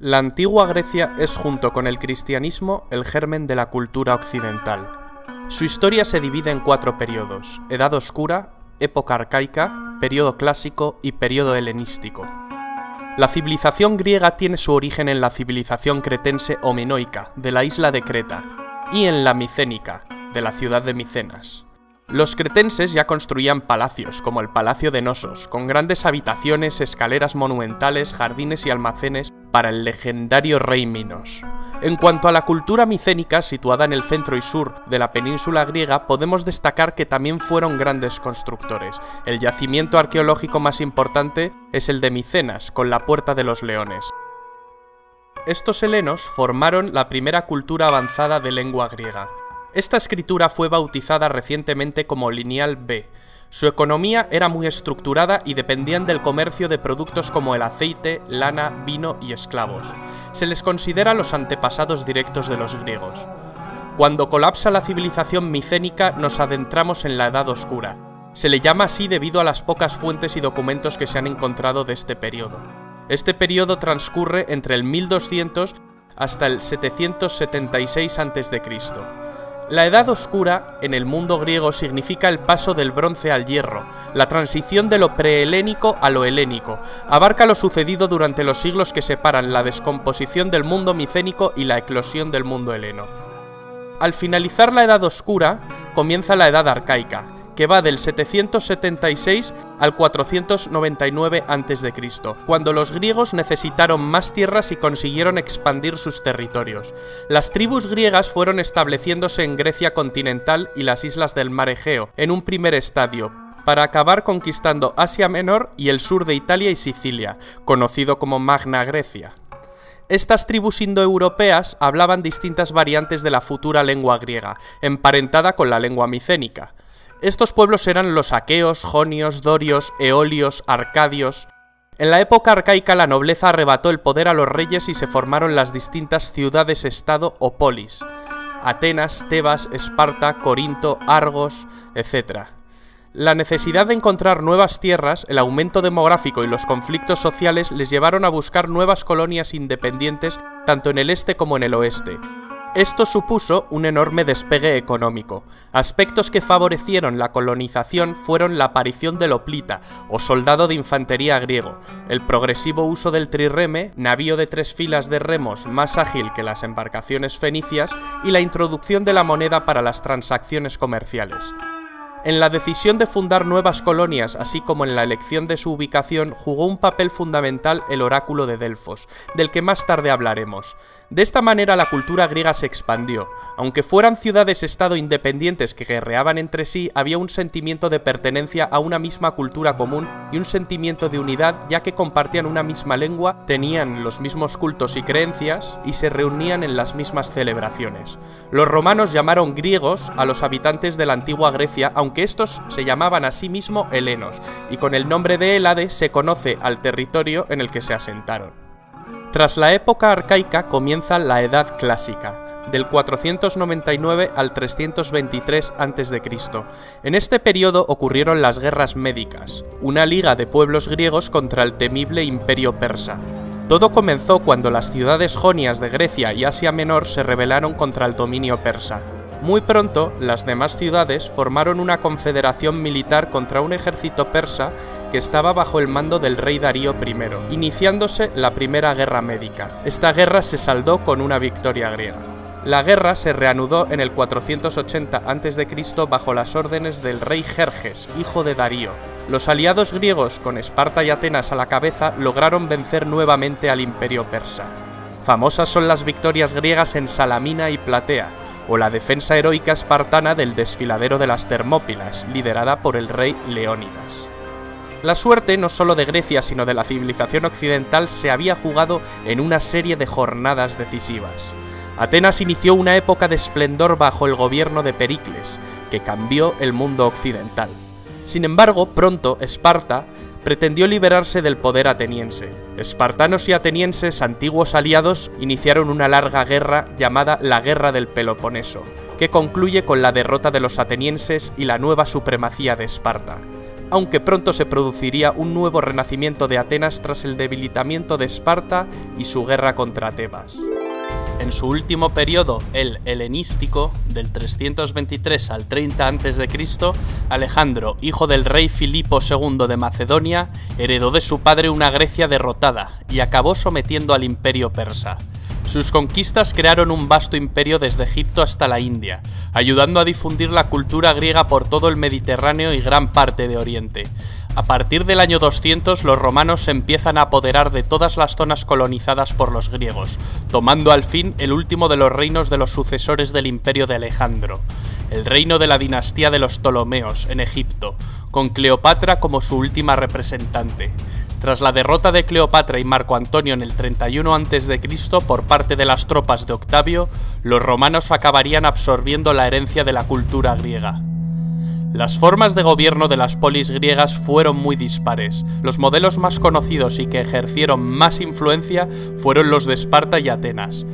La antigua Grecia es, junto con el cristianismo, el germen de la cultura occidental. Su historia se divide en 4 periodos: Edad Oscura, Época Arcaica, Periodo Clásico y Periodo Helenístico. La civilización griega tiene su origen en la civilización cretense o minoica, de la isla de Creta, y en la micénica, de la ciudad de Micenas. Los cretenses ya construían palacios, como el Palacio de Nosos, con grandes habitaciones, escaleras monumentales, jardines y almacenes para el legendario rey Minos. En cuanto a la cultura micénica, situada en el centro y sur de la península griega, podemos destacar que también fueron grandes constructores. El yacimiento arqueológico más importante es el de Micenas, con la Puerta de los Leones. Estos helenos formaron la primera cultura avanzada de lengua griega. Esta escritura fue bautizada recientemente como Lineal B. Su economía era muy estructurada y dependían del comercio de productos como el aceite, lana, vino y esclavos. Se les considera los antepasados directos de los griegos. Cuando colapsa la civilización micénica, nos adentramos en la Edad Oscura. Se le llama así debido a las pocas fuentes y documentos que se han encontrado de este periodo. Este periodo transcurre entre el 1200 hasta el 776 a.C. La Edad Oscura, en el mundo griego, significa el paso del bronce al hierro, la transición de lo prehelénico a lo helénico. Abarca lo sucedido durante los siglos que separan la descomposición del mundo micénico y la eclosión del mundo heleno. Al finalizar la Edad Oscura, comienza la Edad Arcaica, que va del 776 al 499 a.C., cuando los griegos necesitaron más tierras y consiguieron expandir sus territorios. Las tribus griegas fueron estableciéndose en Grecia continental y las islas del mar Egeo, en un primer estadio, para acabar conquistando Asia Menor y el sur de Italia y Sicilia, conocido como Magna Grecia. Estas tribus indoeuropeas hablaban distintas variantes de la futura lengua griega, emparentada con la lengua micénica. Estos pueblos eran los aqueos, jonios, dorios, eolios, arcadios. En la época arcaica la nobleza arrebató el poder a los reyes y se formaron las distintas ciudades-estado o polis: Atenas, Tebas, Esparta, Corinto, Argos, etc. La necesidad de encontrar nuevas tierras, el aumento demográfico y los conflictos sociales les llevaron a buscar nuevas colonias independientes tanto en el este como en el oeste. Esto supuso un enorme despegue económico. Aspectos que favorecieron la colonización fueron la aparición del hoplita, o soldado de infantería griego, el progresivo uso del trireme, navío de 3 filas de remos más ágil que las embarcaciones fenicias, y la introducción de la moneda para las transacciones comerciales. En la decisión de fundar nuevas colonias, así como en la elección de su ubicación, jugó un papel fundamental el oráculo de Delfos, del que más tarde hablaremos. De esta manera la cultura griega se expandió. Aunque fueran ciudades-estado independientes que guerreaban entre sí, había un sentimiento de pertenencia a una misma cultura común y un sentimiento de unidad, ya que compartían una misma lengua, tenían los mismos cultos y creencias, y se reunían en las mismas celebraciones. Los romanos llamaron griegos a los habitantes de la antigua Grecia, aunque estos se llamaban a sí mismos helenos, y con el nombre de Hélade se conoce al territorio en el que se asentaron. Tras la época arcaica comienza la Edad Clásica, del 499 al 323 a.C. En este periodo ocurrieron las guerras médicas, una liga de pueblos griegos contra el temible imperio persa. Todo comenzó cuando las ciudades jonias de Grecia y Asia Menor se rebelaron contra el dominio persa. Muy pronto, las demás ciudades formaron una confederación militar contra un ejército persa que estaba bajo el mando del rey Darío I, iniciándose la Primera Guerra Médica. Esta guerra se saldó con una victoria griega. La guerra se reanudó en el 480 a.C. bajo las órdenes del rey Jerjes, hijo de Darío. Los aliados griegos, con Esparta y Atenas a la cabeza, lograron vencer nuevamente al imperio persa. Famosas son las victorias griegas en Salamina y Platea, o la defensa heroica espartana del desfiladero de las Termópilas, liderada por el rey Leónidas. La suerte, no solo de Grecia, sino de la civilización occidental, se había jugado en una serie de jornadas decisivas. Atenas inició una época de esplendor bajo el gobierno de Pericles, que cambió el mundo occidental. Sin embargo, pronto Esparta pretendió liberarse del poder ateniense. Espartanos y atenienses, antiguos aliados, iniciaron una larga guerra llamada la Guerra del Peloponeso, que concluye con la derrota de los atenienses y la nueva supremacía de Esparta. aunque pronto se produciría un nuevo renacimiento de Atenas tras el debilitamiento de Esparta y su guerra contra Tebas. En su último periodo, el helenístico, del 323 al 30 a.C., Alejandro, hijo del rey Filipo II de Macedonia, heredó de su padre una Grecia derrotada y acabó sometiendo al imperio persa. Sus conquistas crearon un vasto imperio desde Egipto hasta la India, ayudando a difundir la cultura griega por todo el Mediterráneo y gran parte de Oriente. A partir del año 200, los romanos se empiezan a apoderar de todas las zonas colonizadas por los griegos, tomando al fin el último de los reinos de los sucesores del imperio de Alejandro, el reino de la dinastía de los Ptolomeos, en Egipto, con Cleopatra como su última representante. Tras la derrota de Cleopatra y Marco Antonio en el 31 a.C. por parte de las tropas de Octavio, los romanos acabarían absorbiendo la herencia de la cultura griega. Las formas de gobierno de las polis griegas fueron muy dispares. Los modelos más conocidos y que ejercieron más influencia fueron los de Esparta y Atenas.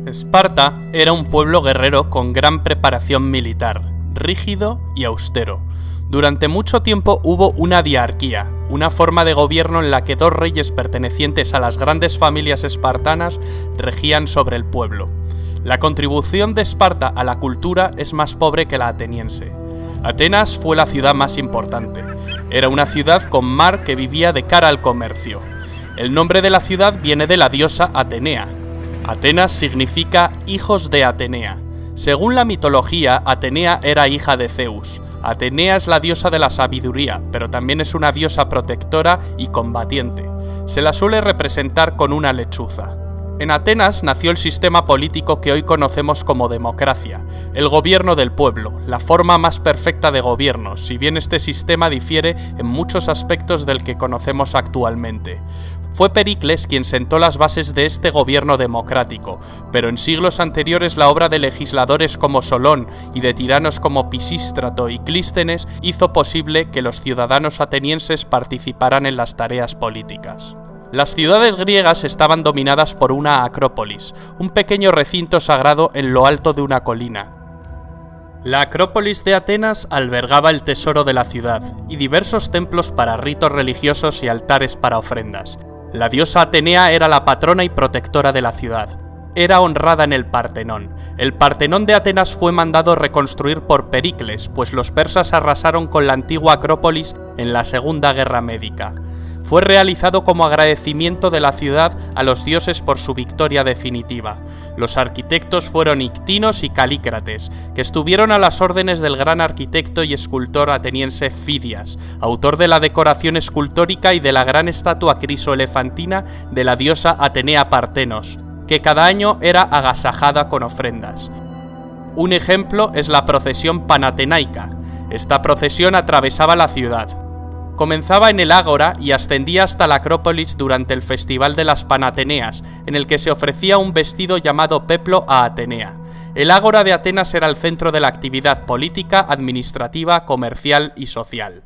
Esparta era un pueblo guerrero con gran preparación militar, rígido y austero. Durante mucho tiempo hubo una diarquía, una forma de gobierno en la que dos reyes pertenecientes a las grandes familias espartanas regían sobre el pueblo. La contribución de Esparta a la cultura es más pobre que la ateniense. Atenas fue la ciudad más importante. Era una ciudad con mar que vivía de cara al comercio. El nombre de la ciudad viene de la diosa Atenea. Atenas significa hijos de Atenea. Según la mitología, Atenea era hija de Zeus. Atenea es la diosa de la sabiduría, pero también es una diosa protectora y combatiente. Se la suele representar con una lechuza. En Atenas nació el sistema político que hoy conocemos como democracia, el gobierno del pueblo, la forma más perfecta de gobierno, si bien este sistema difiere en muchos aspectos del que conocemos actualmente. Fue Pericles quien sentó las bases de este gobierno democrático, pero en siglos anteriores la obra de legisladores como Solón y de tiranos como Pisístrato y Clístenes hizo posible que los ciudadanos atenienses participaran en las tareas políticas. Las ciudades griegas estaban dominadas por una acrópolis, un pequeño recinto sagrado en lo alto de una colina. La Acrópolis de Atenas albergaba el tesoro de la ciudad y diversos templos para ritos religiosos y altares para ofrendas. La diosa Atenea era la patrona y protectora de la ciudad. Era honrada en el Partenón. El Partenón de Atenas fue mandado reconstruir por Pericles, pues los persas arrasaron con la antigua Acrópolis en la Segunda Guerra Médica. Fue realizado como agradecimiento de la ciudad a los dioses por su victoria definitiva. Los arquitectos fueron Ictinos y Calícrates, que estuvieron a las órdenes del gran arquitecto y escultor ateniense Fidias, autor de la decoración escultórica y de la gran estatua crisoelefantina de la diosa Atenea Partenos, que cada año era agasajada con ofrendas. Un ejemplo es la procesión panatenaica. Esta procesión atravesaba la ciudad. Comenzaba en el Ágora y ascendía hasta la Acrópolis durante el Festival de las Panateneas, en el que se ofrecía un vestido llamado peplo a Atenea. El Ágora de Atenas era el centro de la actividad política, administrativa, comercial y social.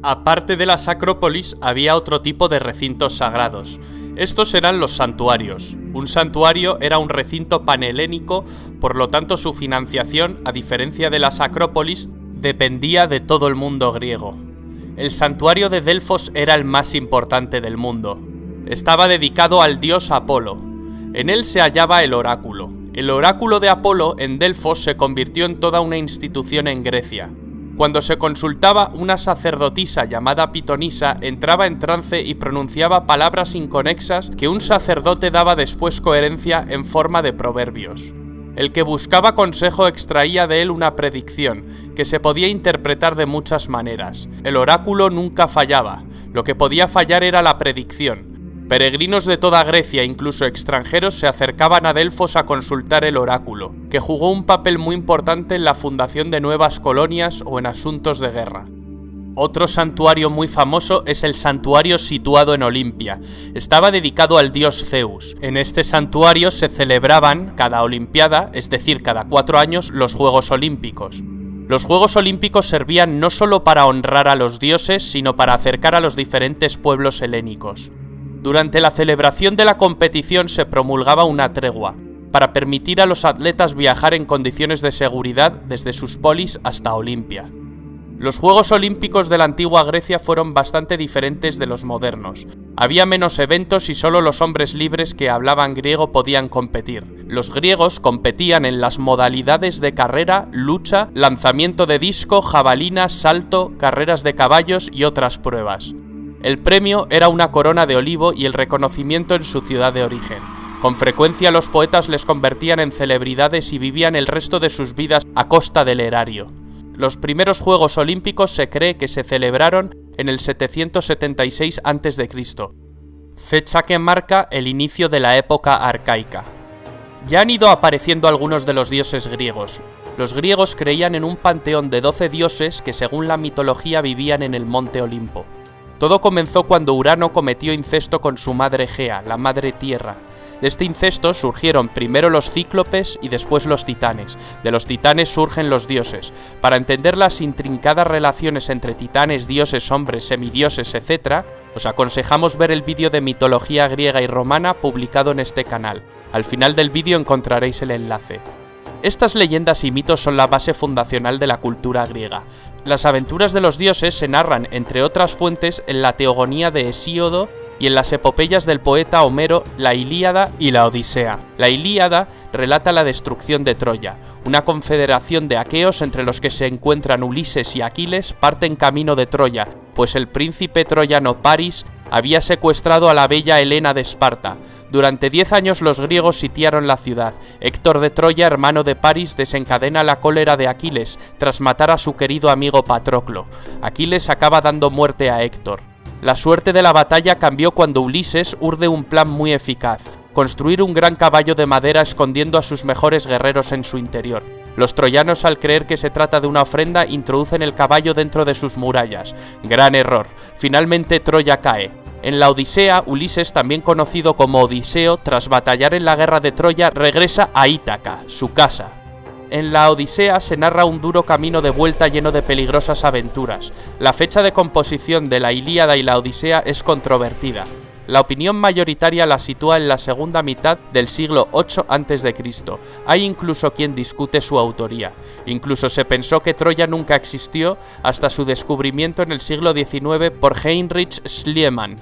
Aparte de las Acrópolis, había otro tipo de recintos sagrados. Estos eran los santuarios. Un santuario era un recinto panhelénico, por lo tanto su financiación, a diferencia de las Acrópolis, dependía de todo el mundo griego. El santuario de Delfos era el más importante del mundo. Estaba dedicado al dios Apolo. En él se hallaba el oráculo. El oráculo de Apolo en Delfos se convirtió en toda una institución en Grecia. Cuando se consultaba, una sacerdotisa llamada Pitonisa entraba en trance y pronunciaba palabras inconexas que un sacerdote daba después coherencia en forma de proverbios. El que buscaba consejo extraía de él una predicción, que se podía interpretar de muchas maneras. El oráculo nunca fallaba, lo que podía fallar era la predicción. Peregrinos de toda Grecia, incluso extranjeros, se acercaban a Delfos a consultar el oráculo, que jugó un papel muy importante en la fundación de nuevas colonias o en asuntos de guerra. Otro santuario muy famoso es el santuario situado en Olimpia. Estaba dedicado al dios Zeus. En este santuario se celebraban cada olimpiada, es decir, cada 4 años, los Juegos Olímpicos. Los Juegos Olímpicos servían no solo para honrar a los dioses, sino para acercar a los diferentes pueblos helénicos. Durante la celebración de la competición se promulgaba una tregua, para permitir a los atletas viajar en condiciones de seguridad desde sus polis hasta Olimpia. Los Juegos Olímpicos de la antigua Grecia fueron bastante diferentes de los modernos. Había menos eventos y solo los hombres libres que hablaban griego podían competir. Los griegos competían en las modalidades de carrera, lucha, lanzamiento de disco, jabalina, salto, carreras de caballos y otras pruebas. El premio era una corona de olivo y el reconocimiento en su ciudad de origen. Con frecuencia los poetas les convertían en celebridades y vivían el resto de sus vidas a costa del erario. Los primeros Juegos Olímpicos se cree que se celebraron en el 776 a.C., fecha que marca el inicio de la época arcaica. Ya han ido apareciendo algunos de los dioses griegos. Los griegos creían en un panteón de 12 dioses que según la mitología vivían en el monte Olimpo. Todo comenzó cuando Urano cometió incesto con su madre Gea, la madre tierra. De este incesto surgieron primero los cíclopes y después los titanes. De los titanes surgen los dioses. Para entender las intrincadas relaciones entre titanes, dioses, hombres, semidioses, etc., os aconsejamos ver el vídeo de mitología griega y romana publicado en este canal. Al final del vídeo encontraréis el enlace. Estas leyendas y mitos son la base fundacional de la cultura griega. Las aventuras de los dioses se narran, entre otras fuentes, en la Teogonía de Hesíodo y en las epopeyas del poeta Homero, la Ilíada y la Odisea. La Ilíada relata la destrucción de Troya. Una confederación de aqueos entre los que se encuentran Ulises y Aquiles parten camino de Troya, pues el príncipe troyano Paris había secuestrado a la bella Helena de Esparta. Durante 10 años los griegos sitiaron la ciudad. Héctor de Troya, hermano de Paris, desencadena la cólera de Aquiles tras matar a su querido amigo Patroclo. Aquiles acaba dando muerte a Héctor. La suerte de la batalla cambió cuando Ulises urde un plan muy eficaz: construir un gran caballo de madera escondiendo a sus mejores guerreros en su interior. Los troyanos, al creer que se trata de una ofrenda, introducen el caballo dentro de sus murallas. Gran error. Finalmente Troya cae. En la Odisea, Ulises, también conocido como Odiseo, tras batallar en la guerra de Troya, regresa a Ítaca, su casa. En la Odisea se narra un duro camino de vuelta lleno de peligrosas aventuras. La fecha de composición de la Ilíada y la Odisea es controvertida. La opinión mayoritaria la sitúa en la segunda mitad del siglo VIII a.C. Hay incluso quien discute su autoría. Incluso se pensó que Troya nunca existió hasta su descubrimiento en el siglo XIX por Heinrich Schliemann.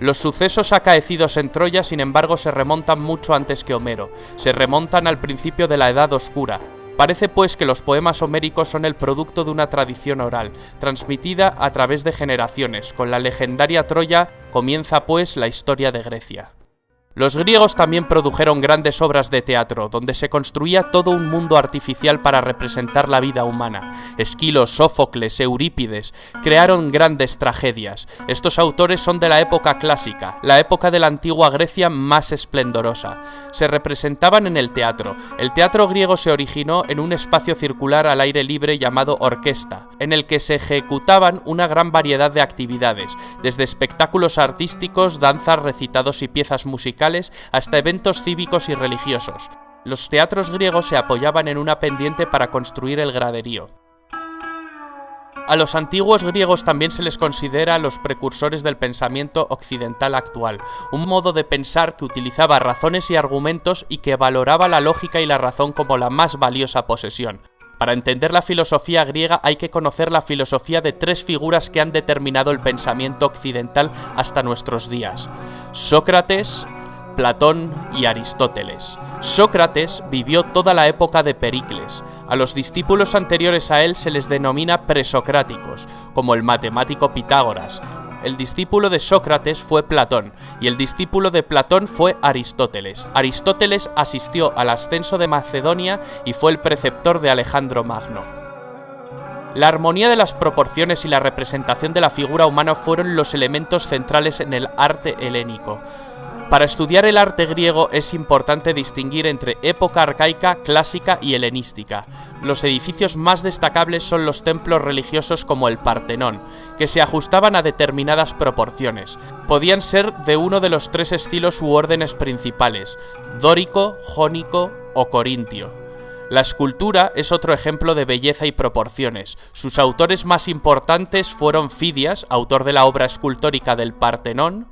Los sucesos acaecidos en Troya, sin embargo, se remontan mucho antes que Homero. Se remontan al principio de la Edad Oscura. Parece pues que los poemas homéricos son el producto de una tradición oral, transmitida a través de generaciones. Con la legendaria Troya comienza pues la historia de Grecia. Los griegos también produjeron grandes obras de teatro, donde se construía todo un mundo artificial para representar la vida humana. Esquilo, Sófocles, Eurípides crearon grandes tragedias. Estos autores son de la época clásica, la época de la antigua Grecia más esplendorosa. Se representaban en el teatro. El teatro griego se originó en un espacio circular al aire libre llamado orquesta, en el que se ejecutaban una gran variedad de actividades, desde espectáculos artísticos, danzas, recitados y piezas musicales, hasta eventos cívicos y religiosos. Los teatros griegos se apoyaban en una pendiente para construir el graderío. A los antiguos griegos también se les considera los precursores del pensamiento occidental actual, un modo de pensar que utilizaba razones y argumentos y que valoraba la lógica y la razón como la más valiosa posesión. Para entender la filosofía griega hay que conocer la filosofía de tres figuras que han determinado el pensamiento occidental hasta nuestros días: Sócrates, Platón y Aristóteles. Sócrates vivió toda la época de Pericles. A los discípulos anteriores a él se les denomina presocráticos, como el matemático Pitágoras. El discípulo de Sócrates fue Platón, y el discípulo de Platón fue Aristóteles. Aristóteles asistió al ascenso de Macedonia y fue el preceptor de Alejandro Magno. La armonía de las proporciones y la representación de la figura humana fueron los elementos centrales en el arte helénico. Para estudiar el arte griego es importante distinguir entre época arcaica, clásica y helenística. Los edificios más destacables son los templos religiosos como el Partenón, que se ajustaban a determinadas proporciones. Podían ser de uno de los tres estilos u órdenes principales: dórico, jónico o corintio. La escultura es otro ejemplo de belleza y proporciones. Sus autores más importantes fueron Fidias, autor de la obra escultórica del Partenón;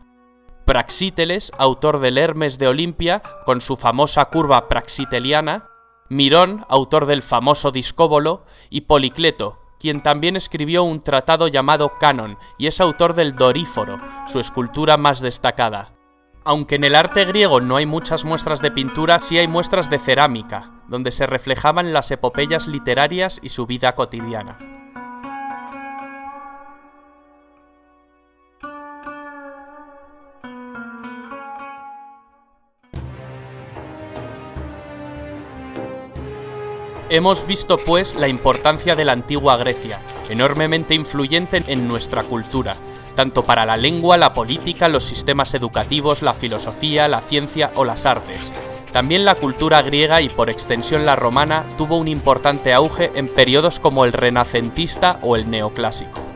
Praxíteles, autor del Hermes de Olimpia, con su famosa curva praxiteliana; Mirón, autor del famoso discóbolo; y Policleto, quien también escribió un tratado llamado Canon y es autor del Doríforo, su escultura más destacada. Aunque en el arte griego no hay muchas muestras de pintura, sí hay muestras de cerámica, donde se reflejaban las epopeyas literarias y su vida cotidiana. Hemos visto, pues, la importancia de la antigua Grecia, enormemente influyente en nuestra cultura, tanto para la lengua, la política, los sistemas educativos, la filosofía, la ciencia o las artes. También la cultura griega y por extensión la romana tuvo un importante auge en periodos como el renacentista o el neoclásico.